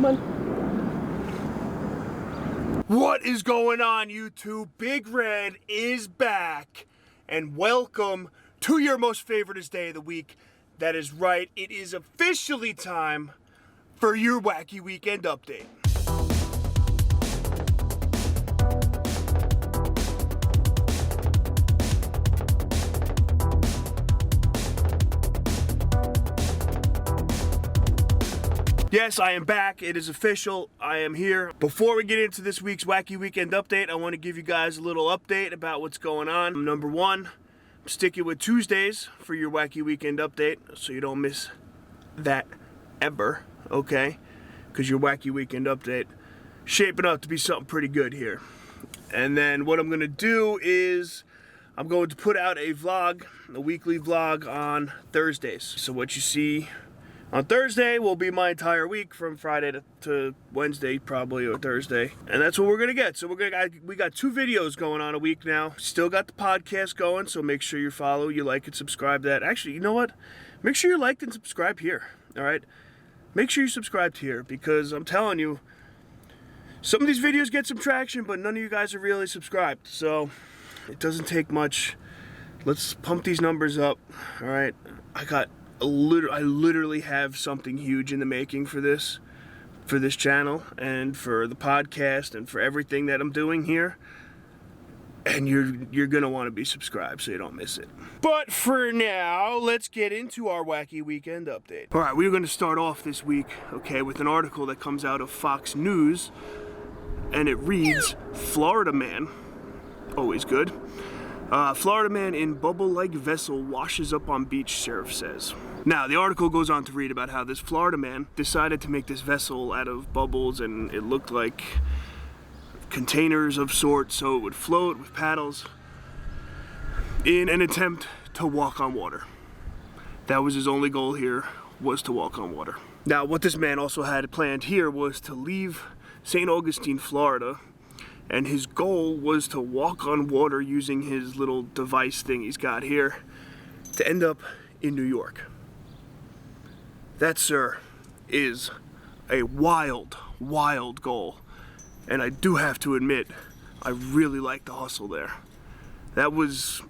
Come on. What is going on, YouTube? Big Red is back, and welcome to your most favoriteest day of the week. That is right, it is officially time for your Wacky Weekend Update. Yes, I am back. It is official. I am here. Before we get into this week's Wacky Weekend Update, I want to give you guys a little update about what's going on. Number one, I'm sticking with Tuesdays for your Wacky Weekend Update, so you don't miss that ever, okay? Because your Wacky Weekend Update shaping up to be something pretty good here. And then what I'm going to do is I'm going to put out a vlog, a weekly vlog on Thursdays. So what you see on Thursday will be my entire week from Friday to Wednesday, probably, or Thursday. And that's what we're going to get. So we got 2 videos going on a week now. Still got the podcast going, so make sure you follow, you like, and subscribe to that. Actually, you know what? Make sure you liked and subscribe here, all right? Make sure you subscribe here, because I'm telling you, some of these videos get some traction, but none of you guys are really subscribed. So it doesn't take much. Let's pump these numbers up, all right? I literally have something huge in the making for this channel and for the podcast and for everything that I'm doing here. And you're gonna want to be subscribed so you don't miss it. But for now, let's get into our Wacky Weekend Update. All right, we're gonna start off this week, okay, with an article that comes out of Fox News, and it reads, "Florida man," always good. Florida man in bubble-like vessel washes up on beach, sheriff says. Now, the article goes on to read about how this Florida man decided to make this vessel out of bubbles, and it looked like containers of sorts, so it would float with paddles in an attempt to walk on water. That was his only goal here, was to walk on water. Now, what this man also had planned here was to leave St. Augustine, Florida, and his goal was to walk on water using his little device thing he's got here to end up in New York. That, sir, is a wild, wild goal. And I do have to admit, I really like the hustle there. I was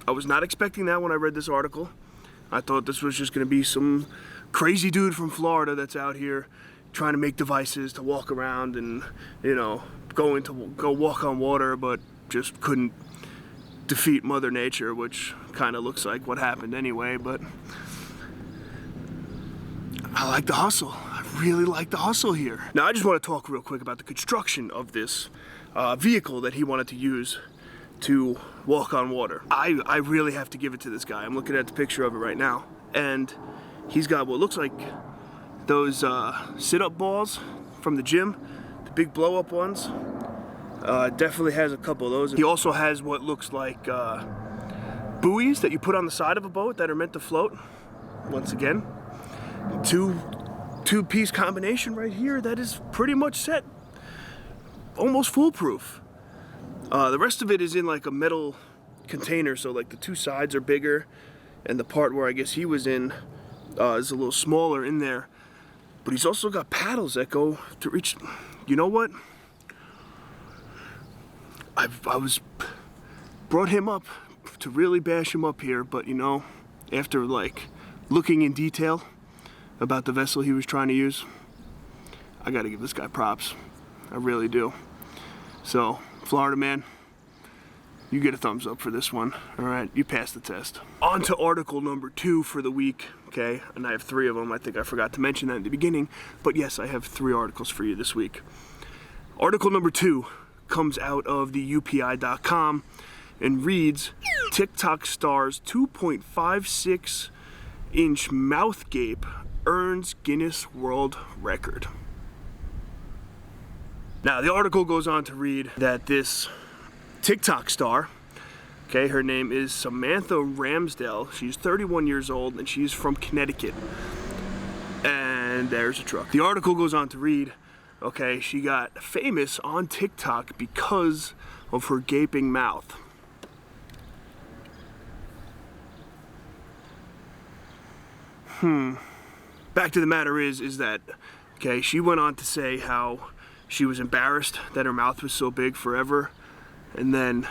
not expecting that when I read this article. I thought this was just gonna be some crazy dude from Florida that's out here trying to make devices to walk around and, you know, go walk on water, but just couldn't defeat Mother Nature, which kind of looks like what happened anyway. But I like the hustle. I really like the hustle here. Now, I just want to talk real quick about the construction of this vehicle that he wanted to use to walk on water. I really have to give it to this guy. I'm looking at the picture of it right now, and he's got what looks like those sit-up balls from the gym, the big blow-up ones. Definitely has a couple of those. He also has what looks like buoys that you put on the side of a boat that are meant to float. Once again, two-piece combination right here that is pretty much set, almost foolproof. The rest of it is in like a metal container, so like the 2 sides are bigger, and the part where I guess he was in is a little smaller in there. But he's also got paddles that go to reach. You know what? I was brought him up to really bash him up here, but you know, after like looking in detail about the vessel he was trying to use, I gotta give this guy props. I really do. So, Florida man, you get a thumbs up for this one. All right, you passed the test. On to article number 2 for the week, okay? And I have 3 of them. I think I forgot to mention that in the beginning, but yes, I have 3 articles for you this week. Article number 2 comes out of the UPI.com and reads, TikTok star's 2.56 inch mouth gape earns Guinness World Record. Now, the article goes on to read that this TikTok star, okay, her name is Samantha Ramsdell. She's 31 years old and she's from Connecticut. And there's a truck. The article goes on to read, okay, she got famous on TikTok because of her gaping mouth. Fact of the matter is that Okay, she went on to say how she was embarrassed that her mouth was so big forever, and then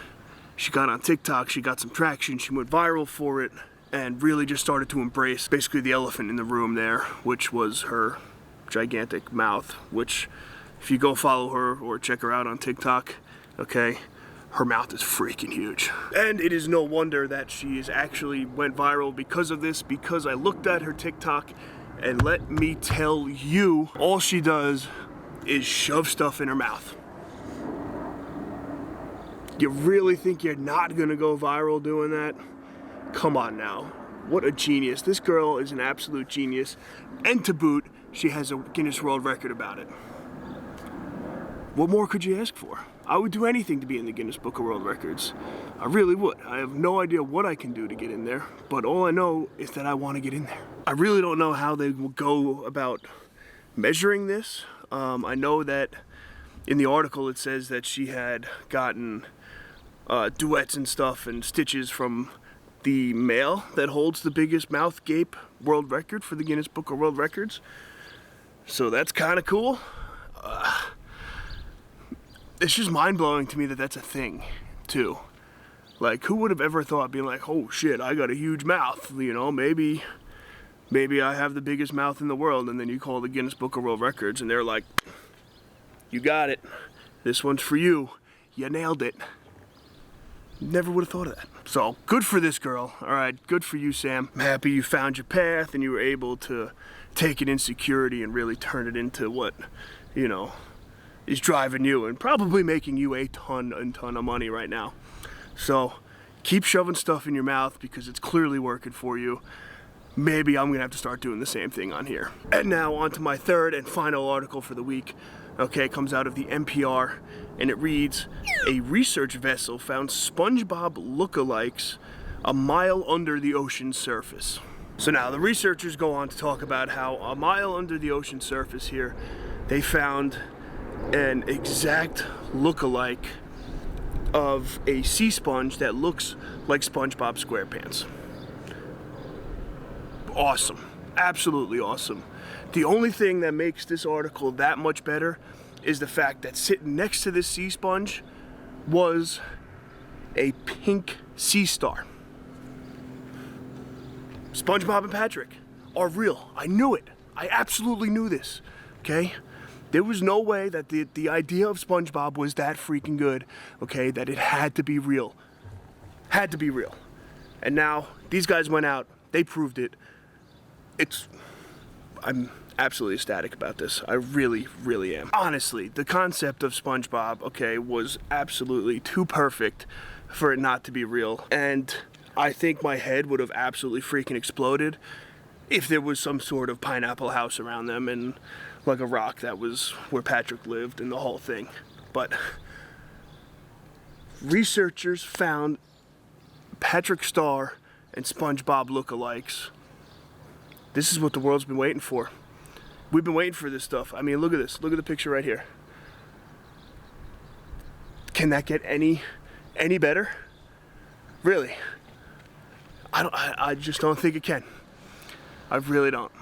she got on TikTok, she got some traction, she went viral for it, and really just started to embrace basically the elephant in the room there, which was her gigantic mouth, which if you go follow her or check her out on TikTok, okay, her mouth is freaking huge. And it is no wonder that she is actually went viral because of this, because I looked at her TikTok, and let me tell you, all she does is shove stuff in her mouth. You really think you're not gonna go viral doing that? Come on now. What a genius. This girl is an absolute genius. And to boot, she has a Guinness World Record about it. What more could you ask for? I would do anything to be in the Guinness Book of World Records. I really would. I have no idea what I can do to get in there, but all I know is that I want to get in there. I really don't know how they will go about measuring this. I know that in the article it says that she had gotten duets and stuff and stitches from the male that holds the biggest mouth gape world record for the Guinness Book of World Records. So that's kind of cool. It's just mind-blowing to me that that's a thing, too. Like, who would have ever thought, being like, oh shit, I got a huge mouth, you know, maybe I have the biggest mouth in the world, and then you call the Guinness Book of World Records, and they're like, you got it, this one's for you, you nailed it. Never would have thought of that. So, good for this girl, alright, good for you, Sam. I'm happy you found your path, and you were able to take an insecurity and really turn it into what, you know, is driving you and probably making you a ton of money right now. So keep shoving stuff in your mouth because it's clearly working for you. Maybe I'm gonna have to start doing the same thing on here. And now on to my third and final article for the week. Okay, it comes out of the NPR and it reads, a research vessel found SpongeBob lookalikes a mile under the ocean's surface. So now the researchers go on to talk about how a mile under the ocean surface here, they found an exact look-alike of a sea sponge that looks like SpongeBob SquarePants. Awesome. Absolutely awesome. The only thing that makes this article that much better is the fact that sitting next to this sea sponge was a pink sea star. SpongeBob and Patrick are real. I knew it. I absolutely knew this. Okay? There was no way that the idea of SpongeBob was that freaking good, okay, that it had to be real. Had to be real. And now, these guys went out, they proved it. I'm absolutely ecstatic about this. I really, really am. Honestly, the concept of SpongeBob, okay, was absolutely too perfect for it not to be real. And I think my head would have absolutely freaking exploded if there was some sort of pineapple house around them and like a rock that was where Patrick lived and the whole thing. But researchers found Patrick Star and SpongeBob lookalikes. This is what the world's been waiting for. We've been waiting for this stuff. I mean, look at this. Look at the picture right here. Can that get any better? Really? I just don't think it can. I really don't.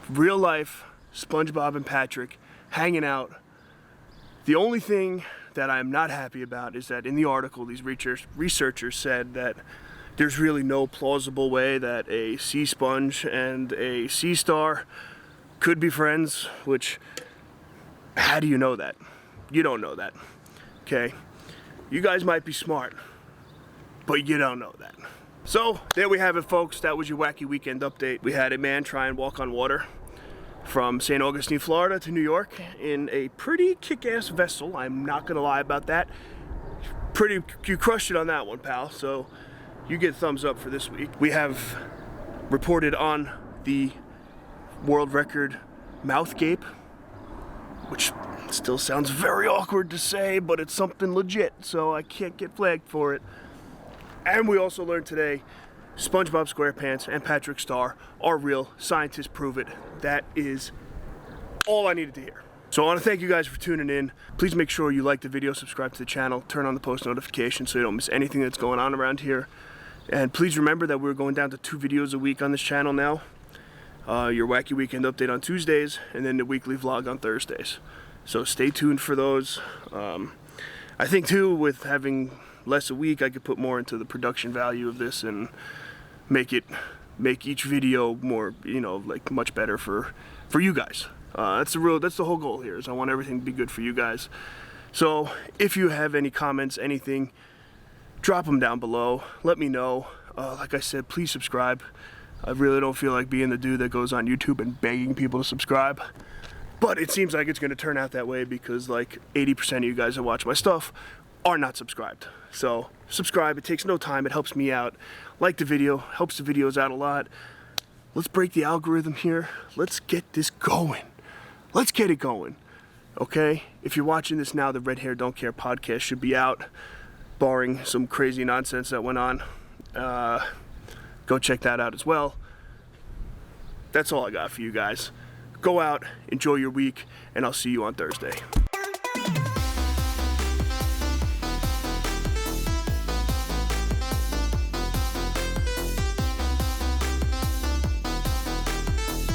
Real life SpongeBob and Patrick hanging out. The only thing that I'm not happy about is that in the article, these researchers said that there's really no plausible way that a sea sponge and a sea star could be friends, which, how do you know that? You don't know that, okay? You guys might be smart, but you don't know that. So, there we have it, folks. That was your Wacky Weekend update. We had a man try and walk on water from St. Augustine, Florida to New York in a pretty kick-ass vessel. I'm not gonna lie about that. You crushed it on that one, pal. So you get a thumbs up for this week. We have reported on the world record mouth gape, which still sounds very awkward to say, but it's something legit, so I can't get flagged for it. And we also learned today SpongeBob SquarePants and Patrick Star are real. Scientists prove it. That is all I needed to hear. So I want to thank you guys for tuning in. Please make sure you like the video, subscribe to the channel, turn on the post notifications so you don't miss anything that's going on around here. And please remember that we're going down to 2 videos a week on this channel now. your Wacky Weekend update on Tuesdays, and then the weekly vlog on Thursdays. So stay tuned for those. I think too, with having less a week, I could put more into the production value of this and make each video more, you know, like much better for you guys. That's the whole goal here, is I want everything to be good for you guys. So if you have any comments, anything, drop them down below. Let me know. Like I said, please subscribe. I really don't feel like being the dude that goes on YouTube and begging people to subscribe. But it seems like it's going to turn out that way because like 80% of you guys that watch my stuff are not subscribed. So subscribe. It takes no time. It helps me out. Like the video. Helps the videos out a lot. Let's break the algorithm here. Let's get this going. Let's get it going. Okay? If you're watching this now, the Red Hair Don't Care podcast should be out, barring some crazy nonsense that went on. Go check that out as well. That's all I got for you guys. Go out, enjoy your week, and I'll see you on Thursday.